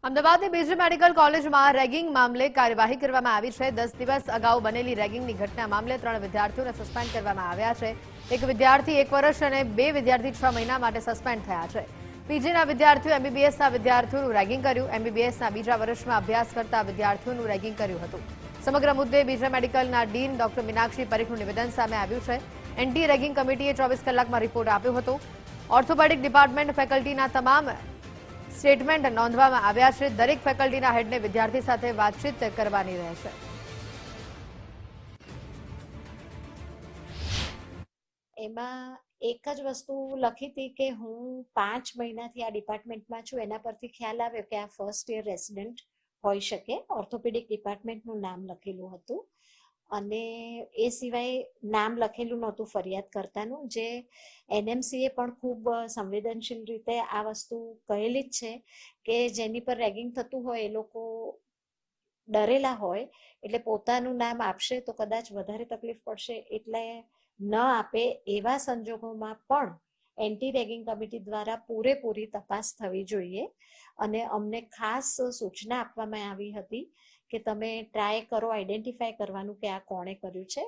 અમદાવાદની બીજી મેડિકલ કોલેજમાં રેગિંગ મામલે કાર્યવાહી કરવામાં આવી છે। 10 દિવસ અગાઉ બનેલી રેગિંગની ઘટના મામલે 3 વિદ્યાર્થીઓને સસ્પેન્ડ કરવામાં આવ્યા છે। એક વિદ્યાર્થી 1 વર્ષ અને 2 વિદ્યાર્થી 6 મહિના માટે સસ્પેન્ડ થયા છે। પીજીના વિદ્યાર્થીઓ એમબીબીએસના વિદ્યાર્થીઓનું રેગિંગ કર્યું। એમબીબીએસના બીજા વર્ષમાં અભ્યાસ કરતા વિદ્યાર્થીઓનું રેગિંગ કર્યું હતું। સમગ્ર મુદ્દે બીજા મેડિકલના ડીન ડોક્ટર મીનાક્ષી પરીખનું નિવેદન સામે આવ્યું છે। એન્ટી રેગિંગ કમિટીએ 24 કલાકમાં રિપોર્ટ આપ્યો હતો। ઓર્થોપેડિક ડિપાર્ટમેન્ટ ફેકલ્ટીના તમામ સ્ટેટમેન્ટ નોંધવામાં આવ્યા છે। દરેક ફેકલ્ટીના હેડને વિદ્યાર્થી સાથે વાતચીત કરવાની રહેશે। એમાં એક જ વસ્તુ લખી હતી કે હું 5 મહિનાથી આ ડિપાર્ટમેન્ટમાં છું। એના પરથી ખ્યાલ આવ્યો કે આ ફર્સ્ટ યર રેસિડેન્ટ હોઈ શકે। ઓર્થોપેડિક ડિપાર્ટમેન્ટનું નામ લખેલું હતું અને એ સિવાય નામ લખેલું નહોતું ફરિયાદ કરતાનું, જે એનએમસીએ પણ ખૂબ સંવેદનશીલ રીતે આ વસ્તુ કહેલી જ છે કે જેની પર રેગિંગ થતું હોય એ લોકો ડરેલા હોય એટલે પોતાનું નામ આપશે તો કદાચ વધારે તકલીફ પડશે, એટલે ન આપે। એવા સંજોગોમાં પણ એન્ટી રેગિંગ કમિટી દ્વારા પૂરેપૂરી તપાસ થવી જોઈએ અને અમને ખાસ સૂચના આપવામાં આવી હતી કે તમે ટ્રાય કરો આઈડેન્ટિફાય કરવાનું કે આ કોણે કર્યું છે।